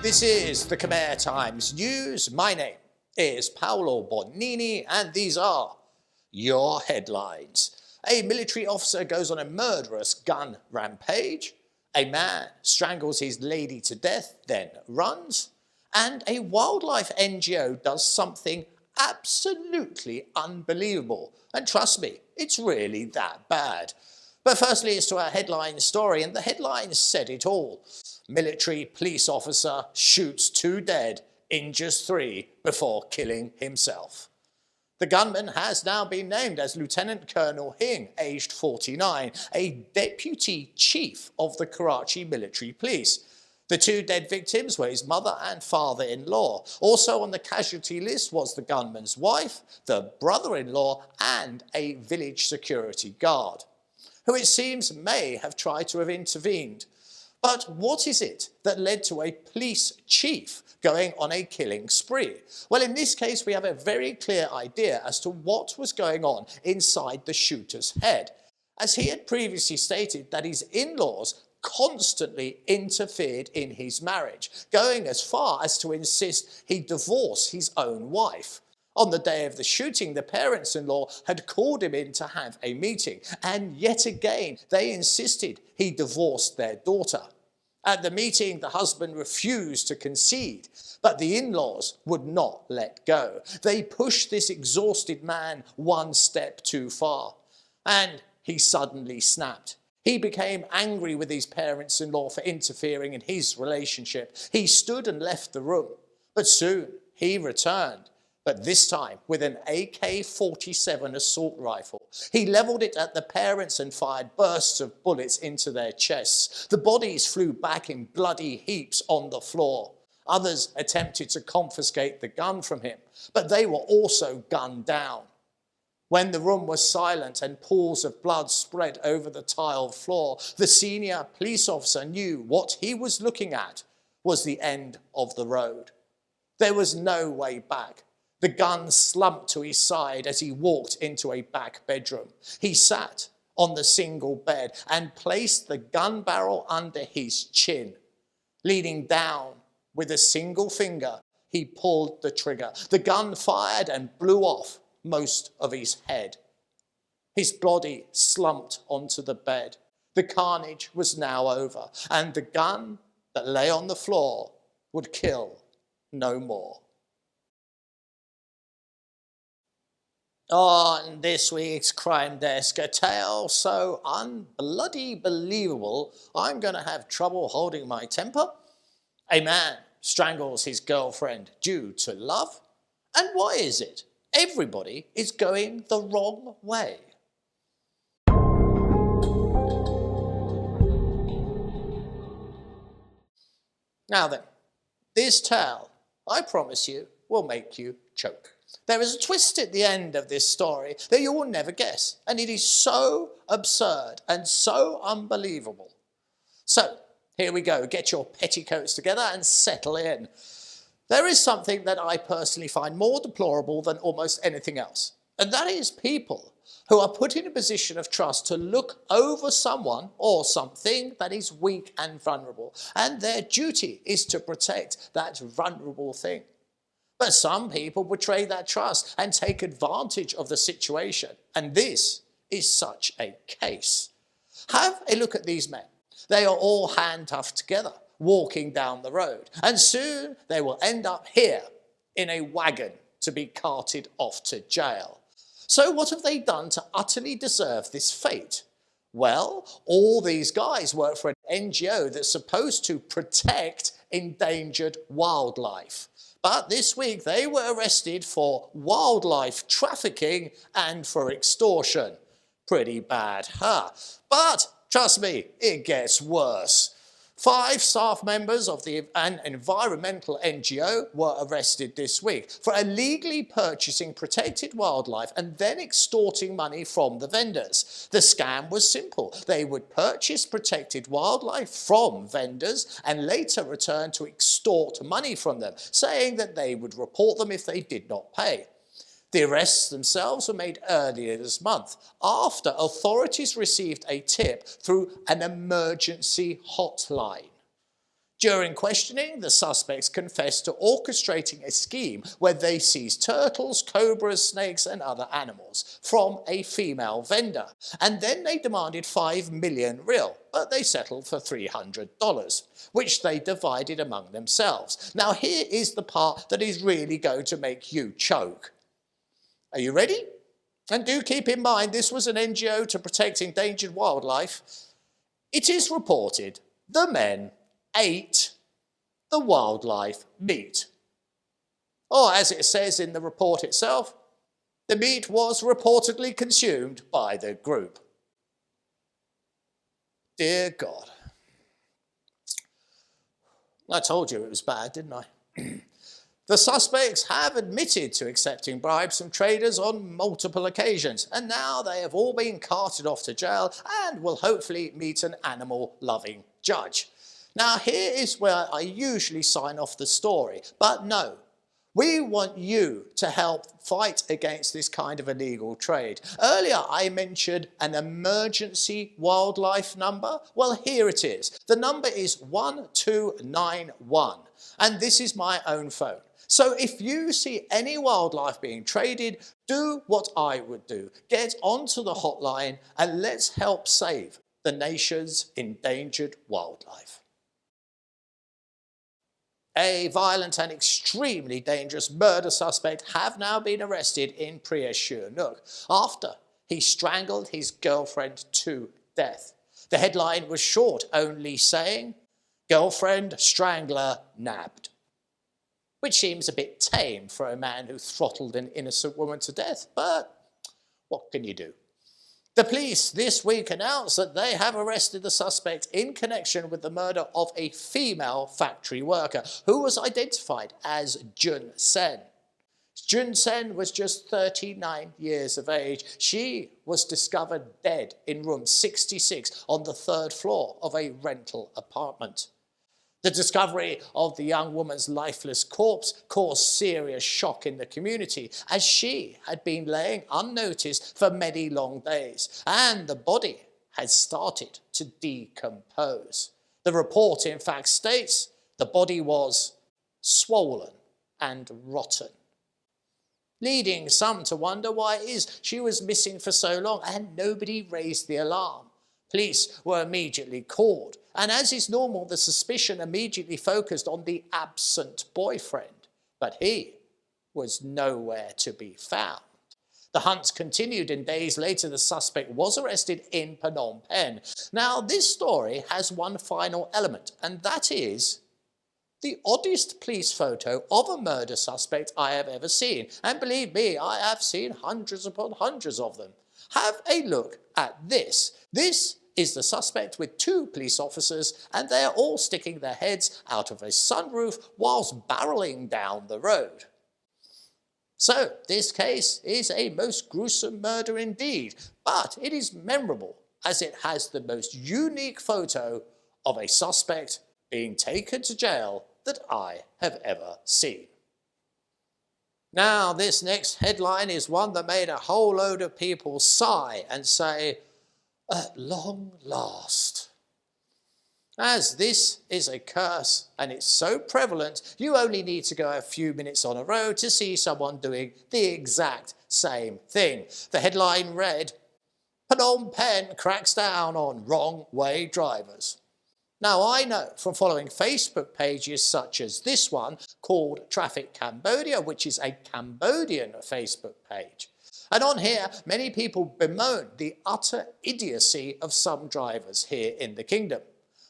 This is the Khmer Times News. My name is Paolo Bonini, and these are your headlines. A military officer goes on a murderous gun rampage. A man strangles his lady to death, then runs. And a wildlife NGO does something absolutely unbelievable. And trust me, it's really that bad. But firstly, it's to our headline story, and the headline said it all. Military police officer shoots 2 dead, injures 3 before killing himself. The gunman has now been named as Lieutenant Colonel Hing, aged 49, a deputy chief of the Karachi Military Police. The 2 dead victims were his mother and father-in-law. Also on the casualty list was the gunman's wife, the brother-in-law, and a village security guard, who it seems may have tried to have intervened. But what is it that led to a police chief going on a killing spree? Well, in this case, we have a very clear idea as to what was going on inside the shooter's head, as he had previously stated that his in-laws constantly interfered in his marriage, going as far as to insist he divorce his own wife. On the day of the shooting, the parents-in-law had called him in to have a meeting, and yet again they insisted he divorced their daughter. At the meeting, the husband refused to concede, but the in-laws would not let go. They pushed this exhausted man 1 step too far, and he suddenly snapped. He became angry with his parents-in-law for interfering in his relationship. He stood and left the room, but soon he returned, but this time with an AK-47 assault rifle. He levelled it at the parents and fired bursts of bullets into their chests. The bodies flew back in bloody heaps on the floor. Others attempted to confiscate the gun from him, but they were also gunned down. When the room was silent and pools of blood spread over the tiled floor, the senior police officer knew what he was looking at was the end of the road. There was no way back. The gun slumped to his side as he walked into a back bedroom. He sat on the single bed and placed the gun barrel under his chin. Leaning down with a single finger, he pulled the trigger. The gun fired and blew off most of his head. His body slumped onto the bed. The carnage was now over, and the gun that lay on the floor would kill no more. On this week's Crime Desk, a tale so unbloody believable, I'm going to have trouble holding my temper. A man strangles his girlfriend due to love. And why is it everybody is going the wrong way? Now then, this tale, I promise you, will make you choke. There is a twist at the end of this story that you will never guess, and it is so absurd and so unbelievable. So, here we go. Get your petticoats together and settle in. There is something that I personally find more deplorable than almost anything else, and that is people who are put in a position of trust to look over someone or something that is weak and vulnerable, and their duty is to protect that vulnerable thing. But some people betray that trust and take advantage of the situation, and this is such a case. Have a look at these men. They are all handcuffed together, walking down the road, and soon they will end up here in a wagon to be carted off to jail. So what have they done to utterly deserve this fate? Well, all these guys work for an NGO that's supposed to protect endangered wildlife. But this week they were arrested for wildlife trafficking and for extortion. Pretty bad, huh? But trust me, it gets worse. 5 staff members of an environmental NGO were arrested this week for illegally purchasing protected wildlife and then extorting money from the vendors. The scam was simple. They would purchase protected wildlife from vendors and later return to extort money from them, saying that they would report them if they did not pay. The arrests themselves were made earlier this month after authorities received a tip through an emergency hotline. During questioning, the suspects confessed to orchestrating a scheme where they seized turtles, cobras, snakes and other animals from a female vendor. And then they demanded 5 million riyal, but they settled for $300, which they divided among themselves. Now here is the part that is really going to make you choke. Are you ready? And do keep in mind this was an NGO to protect endangered wildlife. It is reported the men ate the wildlife meat. Or as it says in the report itself, the meat was reportedly consumed by the group. Dear God. I told you it was bad, didn't I? The suspects have admitted to accepting bribes from traders on multiple occasions, and now they have all been carted off to jail and will hopefully meet an animal-loving judge. Now, here is where I usually sign off the story, but no, we want you to help fight against this kind of illegal trade. Earlier, I mentioned an emergency wildlife number. Well, here it is. The number is 1291, and this is my own phone. So if you see any wildlife being traded, do what I would do. Get onto the hotline and let's help save the nation's endangered wildlife. A violent and extremely dangerous murder suspect have now been arrested in Priya Srinagar after he strangled his girlfriend to death. The headline was short, only saying, "Girlfriend strangler nabbed," which seems a bit tame for a man who throttled an innocent woman to death, but what can you do? The police this week announced that they have arrested the suspect in connection with the murder of a female factory worker who was identified as Jun Sen. Jun Sen was just 39 years of age. She was discovered dead in room 66 on the 3rd floor of a rental apartment. The discovery of the young woman's lifeless corpse caused serious shock in the community, as she had been laying unnoticed for many long days, and the body had started to decompose. The report, in fact, states the body was swollen and rotten, leading some to wonder why it is she was missing for so long, and nobody raised the alarm. Police were immediately called, and as is normal, the suspicion immediately focused on the absent boyfriend, but he was nowhere to be found. The hunt continued, and days later the suspect was arrested in Phnom Penh. Now, this story has one final element, and that is the oddest police photo of a murder suspect I have ever seen. And believe me, I have seen hundreds upon hundreds of them. Have a look at this. This is the suspect with 2 police officers, and they are all sticking their heads out of a sunroof whilst barreling down the road. So this case is a most gruesome murder indeed, but it is memorable as it has the most unique photo of a suspect being taken to jail that I have ever seen. Now, this next headline is one that made a whole load of people sigh and say, "At long last." As this is a curse and it's so prevalent, you only need to go a few minutes on a road to see someone doing the exact same thing. The headline read, "Phnom Penh cracks down on wrong-way drivers." Now, I know from following Facebook pages such as this one called Traffic Cambodia, which is a Cambodian Facebook page. And on here, many people bemoan the utter idiocy of some drivers here in the kingdom.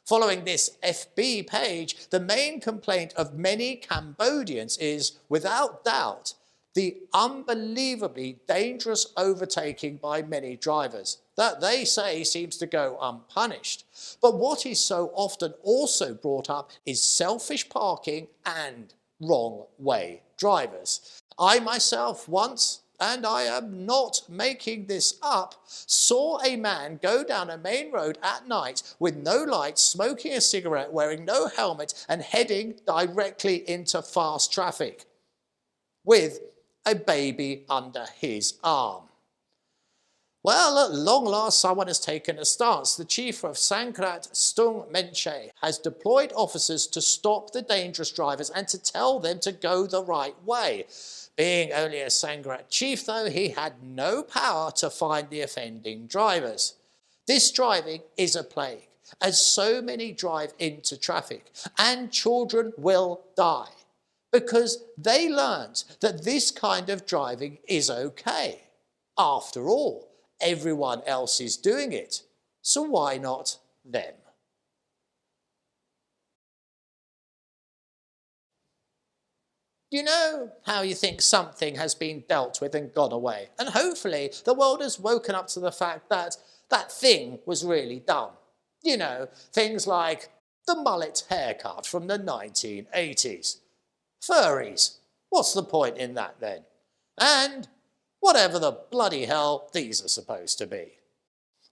Following this FB page, the main complaint of many Cambodians is, without doubt, the unbelievably dangerous overtaking by many drivers that they say seems to go unpunished. But what is so often also brought up is selfish parking and wrong-way drivers. I myself once, and I am not making this up, saw a man go down a main road at night with no lights, smoking a cigarette, wearing no helmet, and heading directly into fast traffic with a baby under his arm. Well, at long last, someone has taken a stance. The chief of Sangkrat Stung Menche has deployed officers to stop the dangerous drivers and to tell them to go the right way. Being only a Sangkrat chief, though, he had no power to find the offending drivers. This driving is a plague, as so many drive into traffic, and children will die because they learned that this kind of driving is okay. After all, everyone else is doing it, so why not them? You know how you think something has been dealt with and gone away, and hopefully the world has woken up to the fact that that thing was really dumb. You know, things like the mullet haircut from the 1980s. Furries, what's the point in that then? And whatever the bloody hell these are supposed to be.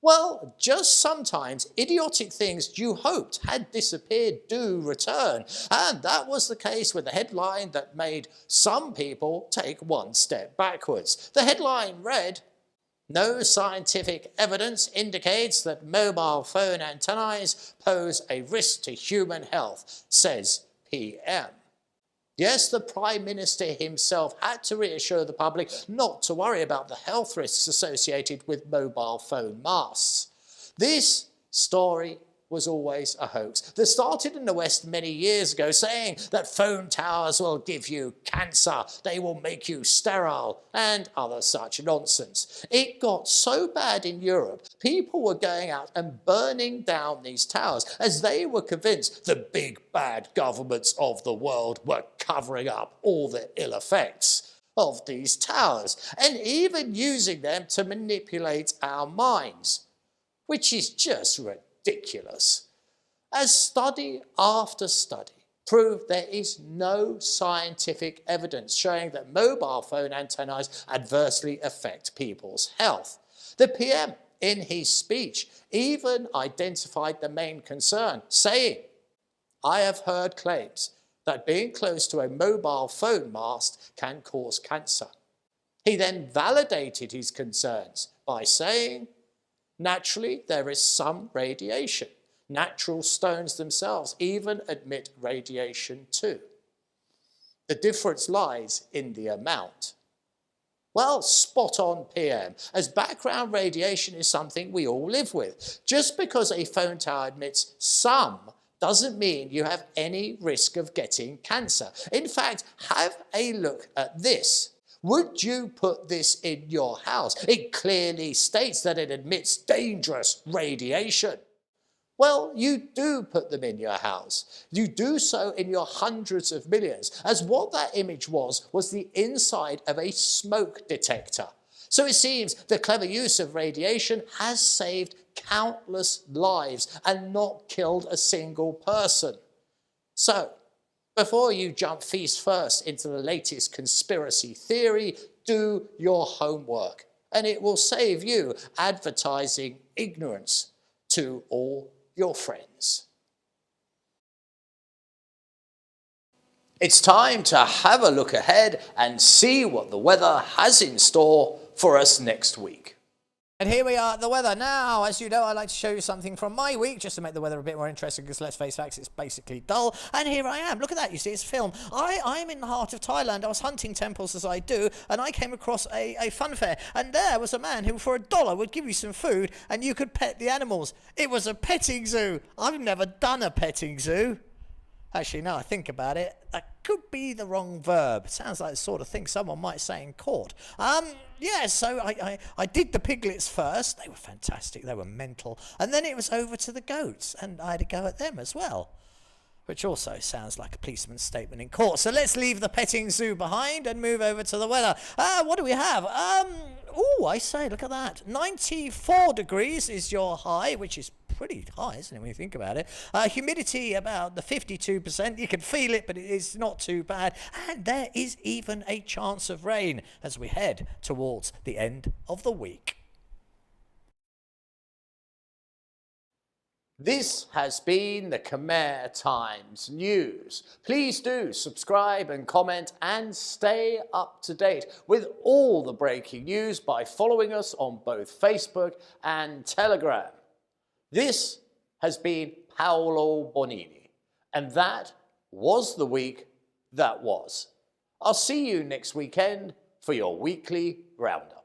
Well, just sometimes idiotic things you hoped had disappeared do return, and that was the case with the headline that made some people take one step backwards. The headline read, "No scientific evidence indicates that mobile phone antennae pose a risk to human health, says PM." Yes, the Prime Minister himself had to reassure the public not to worry about the health risks associated with mobile phone masts. This story was always a hoax that started in the West many years ago, saying that phone towers will give you cancer, they will make you sterile, and other such nonsense. It got so bad in Europe, people were going out and burning down these towers as they were convinced the big bad governments of the world were covering up all the ill effects of these towers and even using them to manipulate our minds, which is just ridiculous. As study after study proved, there is no scientific evidence showing that mobile phone antennae adversely affect people's health. The PM, in his speech, even identified the main concern, saying, "I have heard claims that being close to a mobile phone mast can cause cancer." He then validated his concerns by saying, "Naturally, there is some radiation. Natural stones themselves even emit radiation too. The difference lies in the amount." Well, spot on, PM, as background radiation is something we all live with. Just because a phone tower emits some doesn't mean you have any risk of getting cancer. In fact, have a look at this. Would you put this in your house? It clearly states that it emits dangerous radiation. Well, you do put them in your house. You do so in your hundreds of millions, as what that image was the inside of a smoke detector. So it seems the clever use of radiation has saved countless lives and not killed a single person. So, before you jump feast first into the latest conspiracy theory, do your homework, and it will save you advertising ignorance to all your friends. It's time to have a look ahead and see what the weather has in store for us next week. And here we are at the weather. Now, as you know, I like to show you something from my week just to make the weather a bit more interesting because, let's face facts, it's basically dull. And here I am. Look at that. You see, it's film. I'm in the heart of Thailand. I was hunting temples as I do, and I came across a fun fair. And there was a man who, for $1, would give you some food and you could pet the animals. It was a petting zoo. I've never done a petting zoo. Actually, now I think about it, that could be the wrong verb. Sounds like the sort of thing someone might say in court. Yeah, so I did the piglets first. They were fantastic. They were mental. And then it was over to the goats, and I had a go at them as well, which also sounds like a policeman's statement in court. So let's leave the petting zoo behind and move over to the weather. What do we have? Oh, I say, look at that. 94 degrees is your high, which is pretty high, isn't it, when you think about it? Humidity about the 52%. You can feel it, but it is not too bad. And there is even a chance of rain as we head towards the end of the week. This has been the Khmer Times News. Please do subscribe and comment and stay up to date with all the breaking news by following us on both Facebook and Telegram. This has been Paolo Bonini, and that was the week that was. I'll see you next weekend for your weekly roundup.